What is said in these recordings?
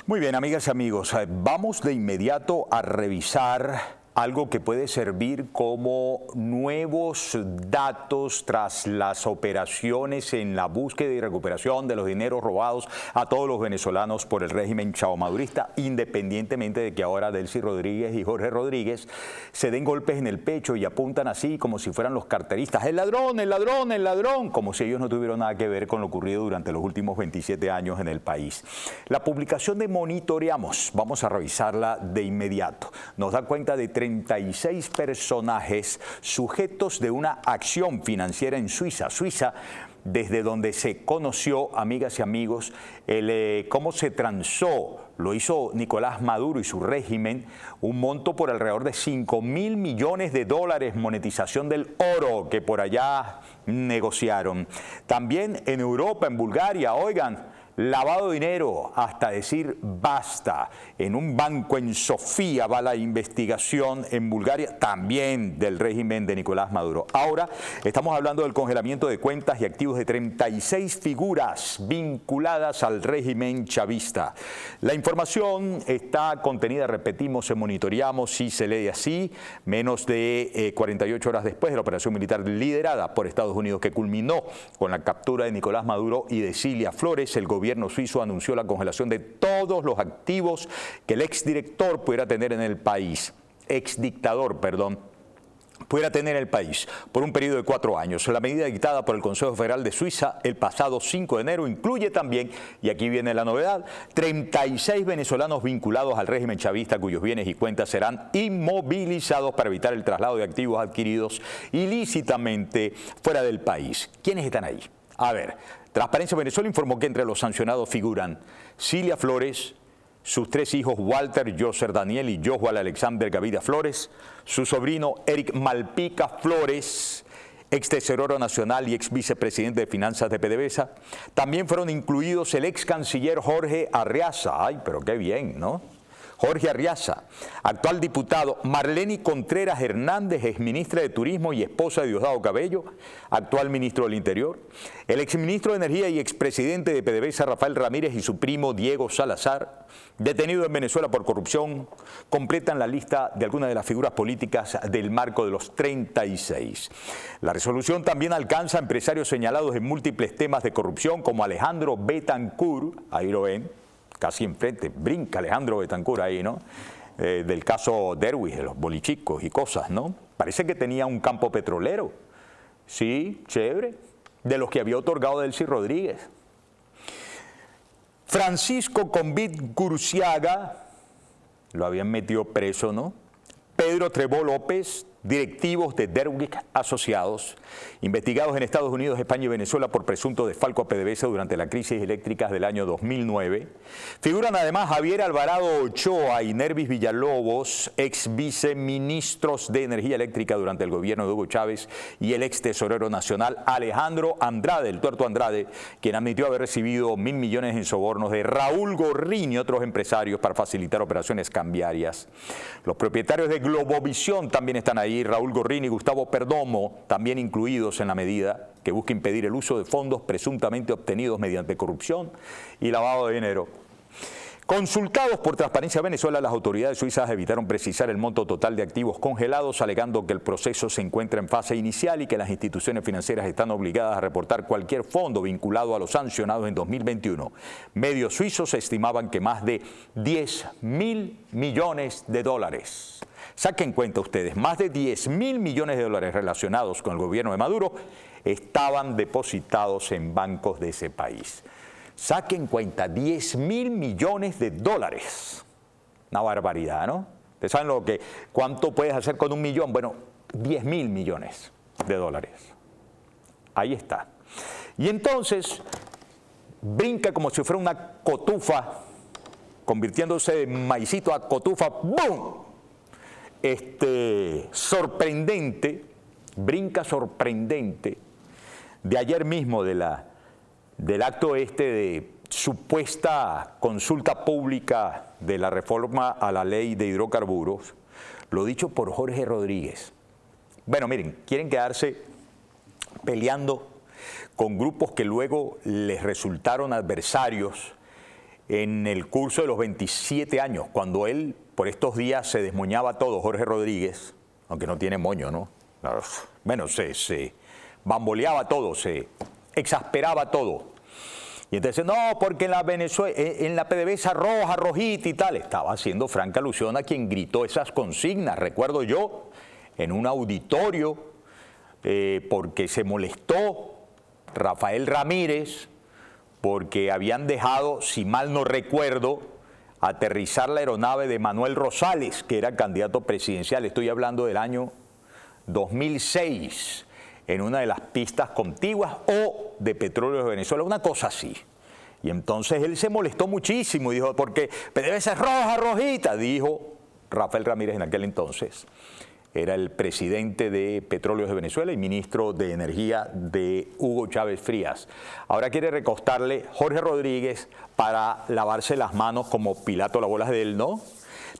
Muy bien, amigas y amigos, vamos de inmediato a revisar algo que puede servir como nuevos datos tras las operaciones en la búsqueda y recuperación de los dineros robados a todos los venezolanos por el régimen chao-madurista, independientemente de que ahora Delcy Rodríguez y Jorge Rodríguez se den golpes en el pecho y apuntan así como si fueran los carteristas, el ladrón, el ladrón, el ladrón, como si ellos no tuvieran nada que ver con lo ocurrido durante los últimos 27 años en el país. La publicación de Monitoreamos, vamos a revisarla de inmediato, nos da cuenta de 36 personajes sujetos de una acción financiera en Suiza. Suiza, desde donde se conoció, amigas y amigos, cómo se transó, lo hizo Nicolás Maduro y su régimen, un monto por alrededor de 5.000 millones de dólares, monetización del oro que por allá negociaron. También en Europa, en Bulgaria, oigan, lavado de dinero hasta decir basta. En un banco en Sofía va la investigación en Bulgaria, también del régimen de Nicolás Maduro. Ahora estamos hablando del congelamiento de cuentas y activos de 36 figuras vinculadas al régimen chavista. La información está contenida, repetimos, en Monitoreamos, si se lee así, menos de 48 horas después de la operación militar liderada por Estados Unidos que culminó con la captura de Nicolás Maduro y de Cilia Flores. El gobierno suizo anunció la congelación de todos los activos que el exdirector pudiera tener en el país, exdictador, perdón, pudiera tener en el país por un periodo de 4 años. La medida dictada por el Consejo Federal de Suiza el pasado 5 de enero incluye también, y aquí viene la novedad, 36 venezolanos vinculados al régimen chavista cuyos bienes y cuentas serán inmovilizados para evitar el traslado de activos adquiridos ilícitamente fuera del país. ¿Quiénes están ahí? A ver, Transparencia Venezuela informó que entre los sancionados figuran Cilia Flores, sus 3 hijos Walter, Joser Daniel y Joshua Alexander Gavida Flores, su sobrino Eric Malpica Flores, ex tesorero nacional y ex vicepresidente de finanzas de PDVSA. También fueron incluidos el ex canciller Jorge Arriaza. Ay, pero qué bien, ¿no? Jorge Arriaza, actual diputado, Marleni Contreras Hernández, exministra de Turismo y esposa de Diosdado Cabello, actual ministro del Interior, el exministro de Energía y expresidente de PDVSA Rafael Ramírez y su primo Diego Salazar, detenido en Venezuela por corrupción, completan la lista de algunas de las figuras políticas del marco de los 36. La resolución también alcanza a empresarios señalados en múltiples temas de corrupción como Alejandro Betancourt, ahí lo ven, casi enfrente, brinca Alejandro Betancourt ahí, ¿no? Del caso Derwis, de los bolichicos y cosas, ¿no? Parece que tenía un campo petrolero. Sí, chévere. De los que había otorgado Delcy Rodríguez. Francisco Convit Guruciaga, lo habían metido preso, ¿no? Pedro Trebó López, directivos de Derwis Asociados, investigados en Estados Unidos, España y Venezuela por presunto desfalco a PDVSA durante la crisis eléctrica del año 2009. Figuran además Javier Alvarado Ochoa y Nervis Villalobos, ex viceministros de Energía Eléctrica durante el gobierno de Hugo Chávez, y el ex tesorero nacional Alejandro Andrade, el Tuerto Andrade, quien admitió haber recibido 1.000 millones en sobornos de Raúl Gorrín y otros empresarios para facilitar operaciones cambiarias. Los propietarios de Globovisión también están ahí, Raúl Gorrín y Gustavo Perdomo, también incluidos en la medida que busca impedir el uso de fondos presuntamente obtenidos mediante corrupción y lavado de dinero. Consultados por Transparencia Venezuela, las autoridades suizas evitaron precisar el monto total de activos congelados, alegando que el proceso se encuentra en fase inicial y que las instituciones financieras están obligadas a reportar cualquier fondo vinculado a los sancionados en 2021. Medios suizos estimaban que más de 10.000 millones de dólares. Saquen cuenta ustedes, más de 10.000 millones de dólares relacionados con el gobierno de Maduro estaban depositados en bancos de ese país. Saquen cuenta, 10.000 millones de dólares. Una barbaridad, ¿no? ¿Ustedes saben cuánto puedes hacer con 1 millón? Bueno, 10.000 millones de dólares. Ahí está. Y entonces brinca como si fuera una cotufa, convirtiéndose de maicito a cotufa, ¡bum! Sorprendente, brinca sorprendente, de ayer mismo del acto de supuesta consulta pública de la reforma a la ley de hidrocarburos, lo dicho por Jorge Rodríguez. Bueno, miren, quieren quedarse peleando con grupos que luego les resultaron adversarios en el curso de los 27 años, cuando él por estos días se desmoñaba todo, Jorge Rodríguez, aunque no tiene moño, ¿no? Bueno, se bamboleaba todo, se exasperaba todo. Y entonces, no, porque en la Venezuela, en la PDVSA roja, rojita y tal, estaba haciendo franca alusión a quien gritó esas consignas, recuerdo yo, en un auditorio, porque se molestó Rafael Ramírez, porque habían dejado, si mal no recuerdo, aterrizar la aeronave de Manuel Rosales, que era candidato presidencial, estoy hablando del año 2006, en una de las pistas contiguas o de Petróleos de Venezuela, una cosa así. Y entonces él se molestó muchísimo y dijo, porque PDVSA es roja, rojita, dijo Rafael Ramírez en aquel entonces. Era el presidente de Petróleos de Venezuela y ministro de Energía de Hugo Chávez Frías. Ahora quiere recostarle Jorge Rodríguez para lavarse las manos como Pilato lavó las de él, ¿no?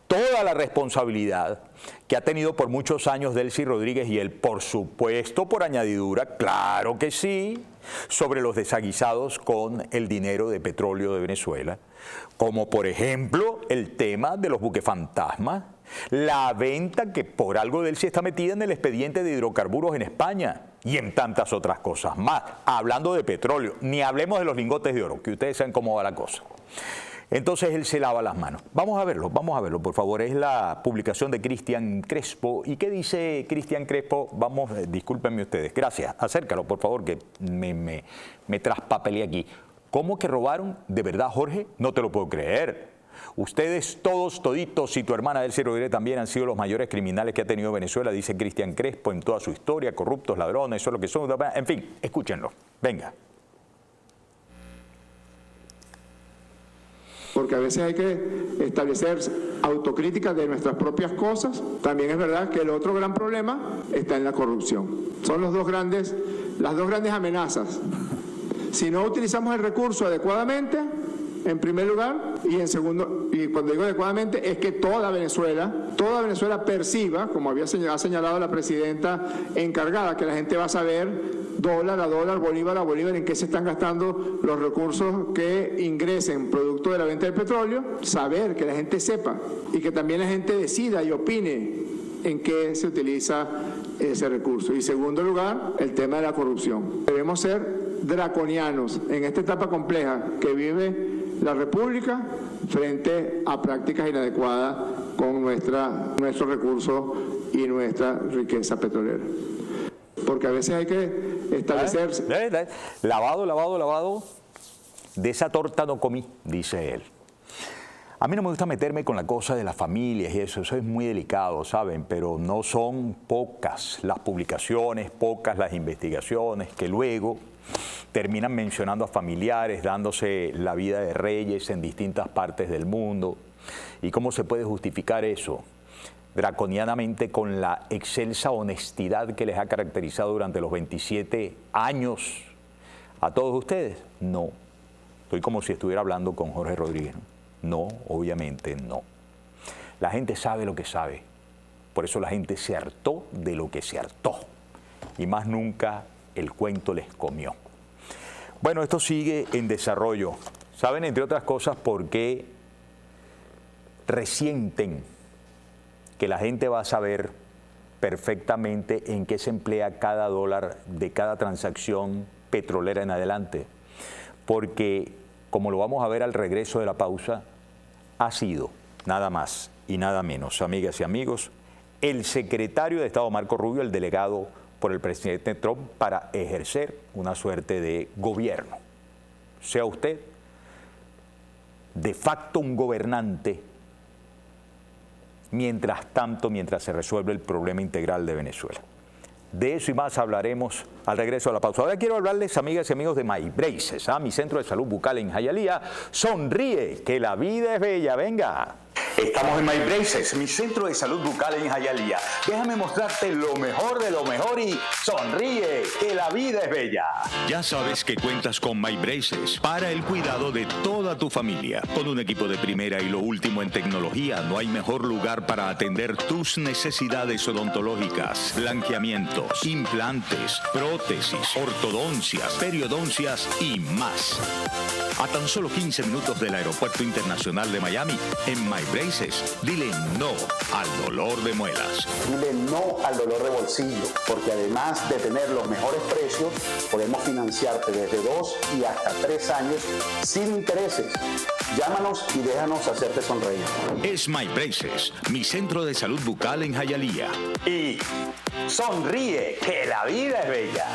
Toda la responsabilidad que ha tenido por muchos años Delcy Rodríguez y él, por supuesto, por añadidura, claro que sí, sobre los desaguisados con el dinero de petróleo de Venezuela, como por ejemplo el tema de los buques fantasma, la venta que por algo Delcy está metida en el expediente de hidrocarburos en España y en tantas otras cosas más. Hablando de petróleo, ni hablemos de los lingotes de oro, que ustedes saben cómo va la cosa. Entonces él se lava las manos. Vamos a verlo, por favor. Es la publicación de Cristian Crespo. ¿Y qué dice Cristian Crespo? Vamos, discúlpenme ustedes. Gracias. Acércalo, por favor, que me traspapelé aquí. ¿Cómo que robaron? ¿De verdad, Jorge? No te lo puedo creer. Ustedes todos, toditos, y tu hermana Delcy Rodríguez también han sido los mayores criminales que ha tenido Venezuela, dice Cristian Crespo en toda su historia, corruptos, ladrones, eso es lo que son. En fin, escúchenlo. Venga. Porque a veces hay que establecer autocrítica de nuestras propias cosas. También es verdad que el otro gran problema está en la corrupción. Son las dos grandes amenazas. Si no utilizamos el recurso adecuadamente, en primer lugar, y en segundo, y cuando digo adecuadamente, es que toda Venezuela perciba, como ha señalado la presidenta encargada, que la gente va a saber dólar a dólar, bolívar a bolívar, en qué se están gastando los recursos que ingresen producto de la venta del petróleo, saber, que la gente sepa y que también la gente decida y opine en qué se utiliza ese recurso. Y en segundo lugar, el tema de la corrupción. Debemos ser draconianos en esta etapa compleja que vive la República frente a prácticas inadecuadas con nuestros recursos y nuestra riqueza petrolera. Porque a veces hay que establecerse. Lavado. De esa torta no comí, dice él. A mí no me gusta meterme con la cosa de las familias y eso es muy delicado, ¿saben? Pero no son pocas las publicaciones, pocas las investigaciones que luego terminan mencionando a familiares, dándose la vida de reyes en distintas partes del mundo. ¿Y cómo se puede justificar eso? Draconianamente, con la excelsa honestidad que les ha caracterizado durante los 27 años a todos ustedes. No, estoy como si estuviera hablando con Jorge Rodríguez. No, obviamente no. La gente sabe lo que sabe, por eso la gente se hartó de lo que se hartó y más nunca el cuento les comió. Bueno, esto sigue en desarrollo. ¿Saben, entre otras cosas, por qué resienten que la gente va a saber perfectamente en qué se emplea cada dólar de cada transacción petrolera en adelante? Porque, como lo vamos a ver al regreso de la pausa, ha sido nada más y nada menos, amigas y amigos, el secretario de Estado Marco Rubio, el delegado por el presidente Trump para ejercer una suerte de gobierno. Sea usted de facto un gobernante, mientras se resuelve el problema integral de Venezuela. De eso y más hablaremos al regreso de la pausa. Ahora quiero hablarles, amigas y amigos, de My Braces, mi centro de salud bucal en Hialeah. Sonríe, que la vida es bella. Venga. Estamos en My Braces, mi centro de salud bucal en Hialeah. Déjame mostrarte lo mejor de lo mejor y sonríe, que la vida es bella. Ya sabes que cuentas con My Braces para el cuidado de toda tu familia. Con un equipo de primera y lo último en tecnología, no hay mejor lugar para atender tus necesidades odontológicas, blanqueamientos, implantes, prótesis, ortodoncias, periodoncias y más. A tan solo 15 minutos del Aeropuerto Internacional de Miami, en My Braces, dile no al dolor de muelas. Dile no al dolor de bolsillo, porque además de tener los mejores precios, podemos financiarte desde 2 y hasta 3 años sin intereses. Llámanos y déjanos hacerte sonreír. Es My Braces, mi centro de salud bucal en Hialeah. Y sonríe, que la vida es bella.